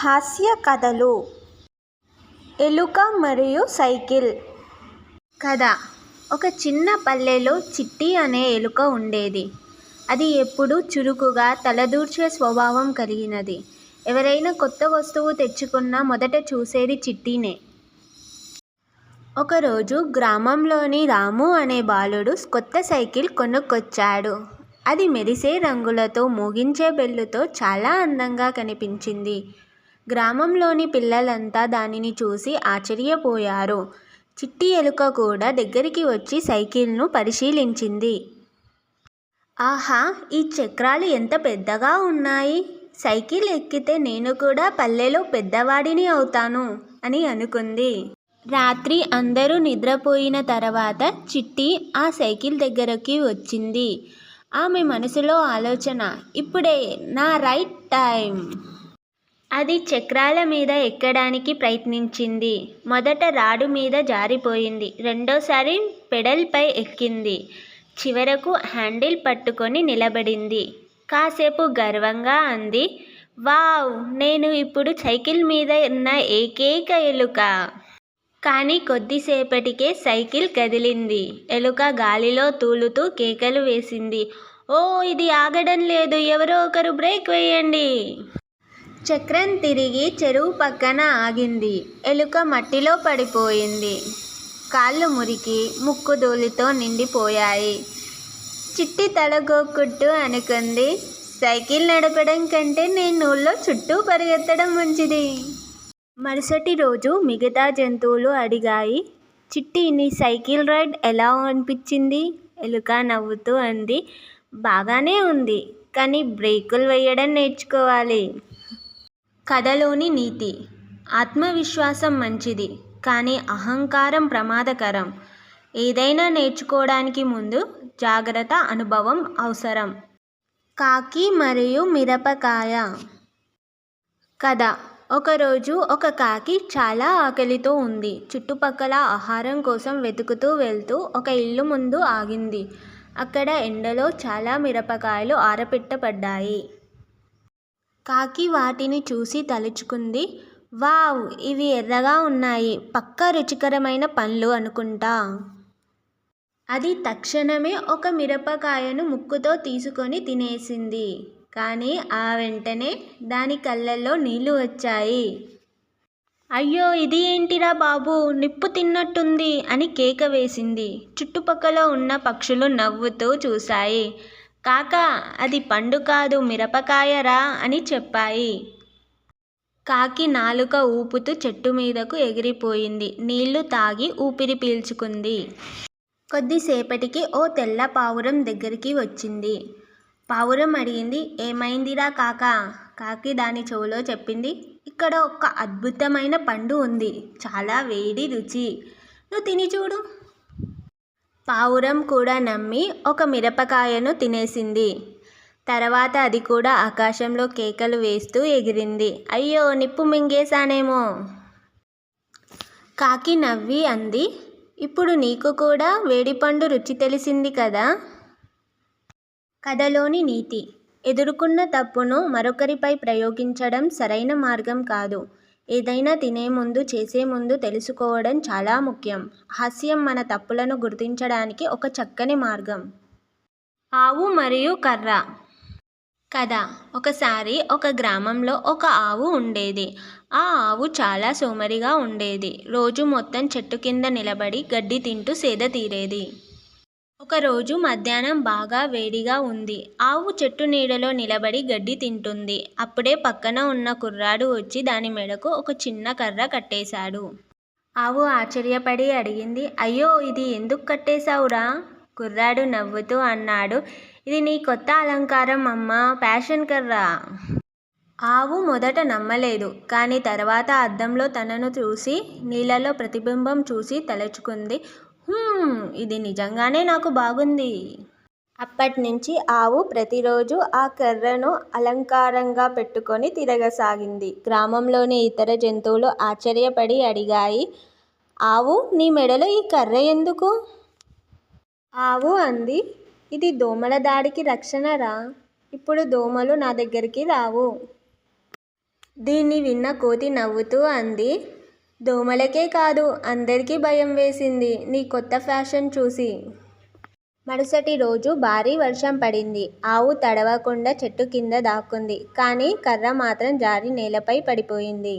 హాస్య కథలు. ఎలుక మరియు సైకిల్. కథ. ఒక చిన్న పల్లెలో చిట్టి అనే ఎలుక ఉండేది. అది ఎప్పుడూ చురుకుగా తలదూర్చే స్వభావం కలిగినది. ఎవరైనా కొత్త వస్తువు తెచ్చుకున్నా మొదట చూసేది చిట్టినే. ఒకరోజు గ్రామంలోని రాము అనే బాలుడు కొత్త సైకిల్ కొనుక్కొచ్చాడు. అది మెరిసే రంగులతో, మోగించే బెల్లుతో చాలా అందంగా కనిపించింది. గ్రామంలోని పిల్లలంతా దానిని చూసి ఆశ్చర్యపోయారు. చిట్టి ఎలుక కూడా దగ్గరికి వచ్చి సైకిల్ను పరిశీలించింది. ఆహా, ఈ చక్రాలు ఎంత పెద్దగా ఉన్నాయి! సైకిల్ ఎక్కితే నేను కూడా పల్లెలో పెద్దవాడిని అవుతాను అని అనుకుంది. రాత్రి అందరూ నిద్రపోయిన తర్వాత చిట్టి ఆ సైకిల్ దగ్గరికి వచ్చింది. ఆమె మనసులో ఆలోచన, ఇప్పుడే నా రైట్ టైం. అది చక్రాల మీద ఎక్కడానికి ప్రయత్నించింది. మొదట రాడు మీద జారిపోయింది. రెండోసారి పెడల్ పై ఎక్కింది. చివరకు హ్యాండిల్ పట్టుకొని నిలబడింది. కాసేపు గర్వంగా అంది, వావ్, నేను ఇప్పుడు సైకిల్ మీద ఉన్న ఏకైక ఎలుక. కానీ కొద్దిసేపటికే సైకిల్ కదిలింది. ఎలుక గాలిలో తూలుతూ కేకలు వేసింది. ఓ, ఇది ఆగడం లేదు, ఎవరో ఒకరు బ్రేక్ వేయండి. చక్రం తిరిగి చెరువు పక్కన ఆగింది. ఎలుక మట్టిలో పడిపోయింది. కాళ్ళు మురికి, ముక్కు ధూళితో నిండిపోయాయి. చిట్టి తలగొక్కుంటూ అనుకుంది, సైకిల్ నడపడం కంటే నేను ఊళ్ళో చుట్టూ పరిగెత్తడం మంచిది. మరుసటి రోజు మిగతా జంతువులు అడిగాయి, చిట్టి, నీ సైకిల్ రైడ్ ఎలా అనిపించింది? ఎలుక నవ్వుతూ అంది, బాగానే ఉంది, కానీ బ్రేకులు వేయడం నేర్చుకోవాలి. కథలోని నీతి. ఆత్మవిశ్వాసం మంచిది, కానీ అహంకారం ప్రమాదకరం. ఏదైనా నేర్చుకోవడానికి ముందు జాగ్రత్త, అనుభవం అవసరం. కాకి మరియు మిరపకాయ. కథ. ఒకరోజు ఒక కాకి చాలా ఆకలితో ఉంది. చుట్టుపక్కల ఆహారం కోసం వెతుకుతూ వెళ్తూ ఒక ఇల్లు ముందు ఆగింది. అక్కడ ఎండలో చాలా మిరపకాయలు ఆరబెట్టబడ్డాయి. కాకి వాటిని చూసి తలుచుకుంది, వావ్, ఇవి ఎర్రగా ఉన్నాయి, పక్కా రుచికరమైన పండ్లు అనుకుంటా. అది తక్షణమే ఒక మిరపకాయను ముక్కుతో తీసుకొని తినేసింది. కానీ ఆ వెంటనే దాని కళ్ళల్లో నీళ్లు వచ్చాయి. అయ్యో, ఇది ఏంటిరా బాబూ, నిప్పు తిన్నట్టుంది అని కేక వేసింది. చుట్టుపక్కల ఉన్న పక్షులు నవ్వుతూ చూశాయి. కాకా, అది పండు కాదు, మిరపకాయరా అని చెప్పాయి. కాకి నాలుక ఊపుతూ చెట్టు మీదకు ఎగిరిపోయింది. నీళ్లు తాగి ఊపిరి పీల్చుకుంది. కొద్దిసేపటికి ఓ తెల్ల పావురం దగ్గరికి వచ్చింది. పావురం అడిగింది, ఏమైందిరా కాకా? కాకి దాని చెవులో చెప్పింది, ఇక్కడ ఒక అద్భుతమైన పండు ఉంది, చాలా వేడి రుచి, నువ్వు తిని చూడు. పావురం కూడా నమ్మి ఒక మిరపకాయను తినేసింది. తర్వాత అది కూడా ఆకాశంలో కేకలు వేస్తూ ఎగిరింది. అయ్యో, నిప్పు మింగేశానేమో. కాకి నవ్వి అంది, ఇప్పుడు నీకు కూడా వేడిపండు రుచి తెలిసింది కదా. కథలోని నీతి. ఎదుర్కొన్న తప్పును మరొకరిపై ప్రయోగించడం సరైన మార్గం కాదు. ఏదైనా తినే ముందు, చేసే ముందు తెలుసుకోవడం చాలా ముఖ్యం. హాస్యం మన తప్పులను గుర్తించడానికి ఒక చక్కని మార్గం. ఆవు మరియు కర్ర. కథ. ఒకసారి ఒక గ్రామంలో ఒక ఆవు ఉండేది. ఆ ఆవు చాలా సోమరిగా ఉండేది. రోజు మొత్తం చెట్టు కింద నిలబడి గడ్డి తింటూ సేద తీరేది. ఒకరోజు మధ్యాహ్నం బాగా వేడిగా ఉంది. ఆవు చెట్టు నీడలో నిలబడి గడ్డి తింటుంది. అప్పుడే పక్కన ఉన్న కుర్రాడు వచ్చి దాని మెడకు ఒక చిన్న కర్ర కట్టేశాడు. ఆవు ఆశ్చర్యపడి అడిగింది, అయ్యో, ఇది ఎందుకు కట్టేశావురా? కుర్రాడు నవ్వుతూ అన్నాడు, ఇది నీ కొత్త అలంకారం అమ్మా, ఫ్యాషన్ కర్ర. ఆవు మొదట నమ్మలేదు. కానీ తర్వాత అద్దంలో తనను చూసి, నీళ్ళలో ప్రతిబింబం చూసి తలుచుకుంది, ఇది నిజంగానే నాకు బాగుంది. అప్పటినుంచి ఆవు ప్రతిరోజు ఆ కర్రను అలంకారంగా పెట్టుకొని తిరగసాగింది. గ్రామంలోని ఇతర జంతువులు ఆశ్చర్యపడి అడిగాయి, ఆవు, నీ మెడలో ఈ కర్ర ఎందుకు? ఆవు అంది, ఇది దోమల దాడికి రక్షణరా. ఇప్పుడు దోమలు నా దగ్గరికి రావు. దీన్ని విన్న కోతి నవ్వుతూ అంది, దోమలకే కాదు అందరికీ భయం వేసింది నీ కొత్త ఫ్యాషన్ చూసి. మరుసటి రోజు భారీ వర్షం పడింది. ఆవు తడవకుండా చెట్టు కింద దాక్కుంది. కానీ కర్ర మాత్రం జారి నేలపై పడిపోయింది.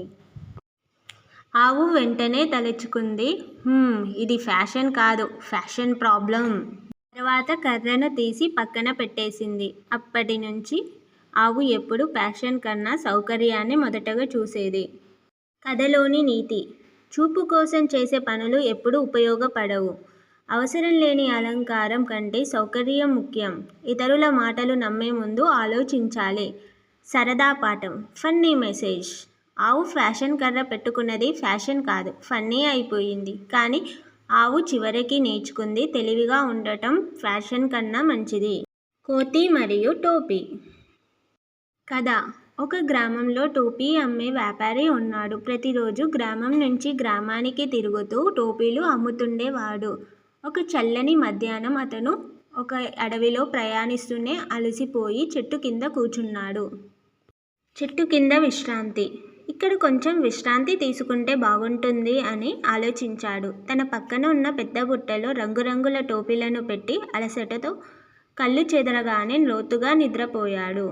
ఆవు వెంటనే తలచుకుంది, ఇది ఫ్యాషన్ కాదు, ఫ్యాషన్ ప్రాబ్లం. తర్వాత కర్రను తీసి పక్కన పెట్టేసింది. అప్పటి నుంచి ఆవు ఎప్పుడు ఫ్యాషన్ కన్నా సౌకర్యాన్ని మొదటగా చూసేది. కథలోని నీతి: చూపు కోసం చేసే పనులు ఎప్పుడూ ఉపయోగపడవు. అవసరం లేని అలంకారం కంటే సౌకర్యం ముఖ్యం. ఇతరుల మాటలు నమ్మే ముందు ఆలోచించాలి. సరదా పాఠం, ఫన్నీ మెసేజ్: ఆవు ఫ్యాషన్ కర్ర పెట్టుకున్నది ఫ్యాషన్ కాదు, ఫన్నీ అయిపోయింది. కానీ ఆవు చివరికి నేర్చుకుంది, తెలివిగా ఉండటం ఫ్యాషన్ కన్నా మంచిది. కోతి మరియు టోపీ కథ: ఒక గ్రామంలో టోపీ అమ్మే వ్యాపారి ఉన్నాడు. ప్రతిరోజు గ్రామం నుంచి గ్రామానికి తిరుగుతూ టోపీలు అమ్ముతుండేవాడు. ఒక చల్లని మధ్యాహ్నం అతను ఒక అడవిలో ప్రయాణిస్తూనే అలసిపోయి చెట్టు కింద కూర్చున్నాడు. చెట్టు కింద విశ్రాంతి. ఇక్కడ కొంచెం విశ్రాంతి తీసుకుంటే బాగుంటుంది అని ఆలోచించాడు. తన పక్కన ఉన్న పెద్ద బుట్టలో రంగురంగుల టోపీలను పెట్టి అలసటతో కళ్ళు చెదరగానే లోతుగా నిద్రపోయాడు.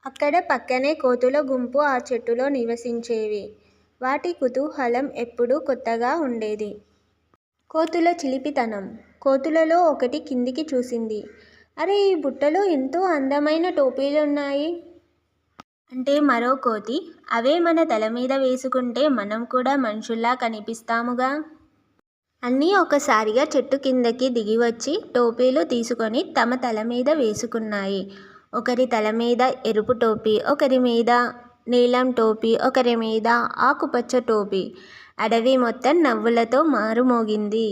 అక్కడ పక్కనే కోతుల గుంపు ఆ చెట్టులో నివసించేవి. వాటి కుతూహలం ఎప్పుడూ కొత్తగా ఉండేది. కోతుల చిలిపితనం. కోతులలో ఒకటి కిందికి చూసింది. అరే, ఈ బుట్టలో ఎంతో అందమైన టోపీలున్నాయి అంటే మరో కోతి, అవే మన తల మీద వేసుకుంటే మనం కూడా మనుషుల్లా కనిపిస్తాముగా. అన్నీ ఒకసారిగా చెట్టు కిందకి దిగివచ్చి టోపీలు తీసుకొని తమ తల మీద వేసుకున్నాయి. ఒకరి తల మీద ఎరుపు టోపీ, ఒకరి మీద నీలం టోపీ, ఒకరి మీద ఆకుపచ్చ టోపీ. అడవి మొత్తం నవ్వులతో మారుమోగింది.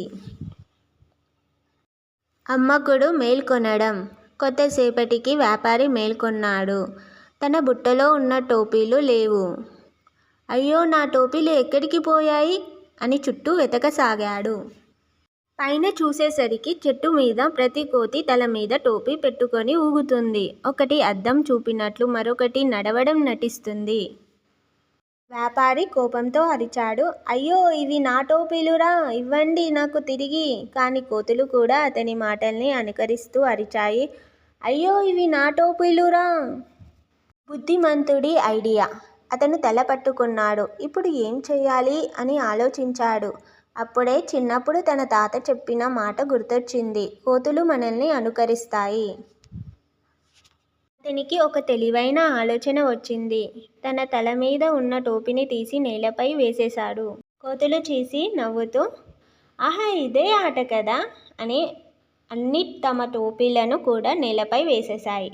అమ్మకుడు మేల్కొనడం. కొద్దిసేపటికి వ్యాపారి మేల్కొన్నాడు. తన బుట్టలో ఉన్న టోపీలు లేవు. అయ్యో, నా టోపీలు ఎక్కడికి పోయాయి అని చుట్టూ వెతకసాగాడు. పైన చూసేసరికి చెట్టు మీద ప్రతి కోతి తల మీద టోపీ పెట్టుకొని ఊగుతుంది. ఒకటి అద్దం చూపినట్లు మరొకటి నడవడం నటిస్తుంది. వ్యాపారి కోపంతో అరిచాడు, అయ్యో, ఇవి నా టోపీలురా, ఇవ్వండి నాకు తిరిగి. కానీ కోతులు కూడా అతని మాటల్ని అనుకరిస్తూ అరిచాయి, అయ్యో, ఇవి నా టోపీలురా. బుద్ధిమంతుడి ఐడియా. అతను తల పట్టుకున్నాడు. ఇప్పుడు ఏం చెయ్యాలి అని ఆలోచించాడు. అప్పుడే చిన్నప్పుడు తన తాత చెప్పిన మాట గుర్తొచ్చింది, కోతులు మనల్ని అనుకరిస్తాయి. అతనికి ఒక తెలివైన ఆలోచన వచ్చింది. తన తల మీద ఉన్న టోపీని తీసి నేలపై వేసేశాడు. కోతులు చూసి నవ్వుతూ, ఆహా, ఇదే ఆట కదా అని అన్ని తమ టోపీలను కూడా నేలపై వేసేశాయి.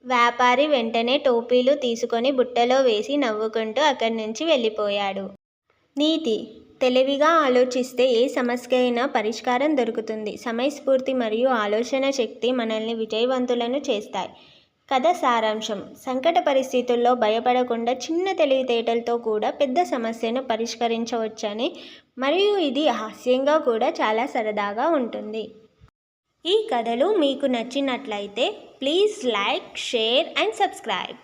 వ్యాపారి వెంటనే టోపీలు తీసుకొని బుట్టలో వేసి నవ్వుకుంటూ అక్కడి నుంచి వెళ్ళిపోయాడు. నీతి: తెలివిగా ఆలోచిస్తే ఏ సమస్యకైనా పరిష్కారం దొరుకుతుంది. సమయస్ఫూర్తి మరియు ఆలోచన శక్తి మనల్ని విజయవంతులను చేస్తాయి. కథ సారాంశం: సంకట పరిస్థితుల్లో భయపడకుండా చిన్న తెలివితేటలతో కూడా పెద్ద సమస్యను పరిష్కరించవచ్చని, మరియు ఇది హాస్యంగా కూడా చాలా సరదాగా ఉంటుంది. ఈ కథలు మీకు నచ్చినట్లయితే please like, share and subscribe.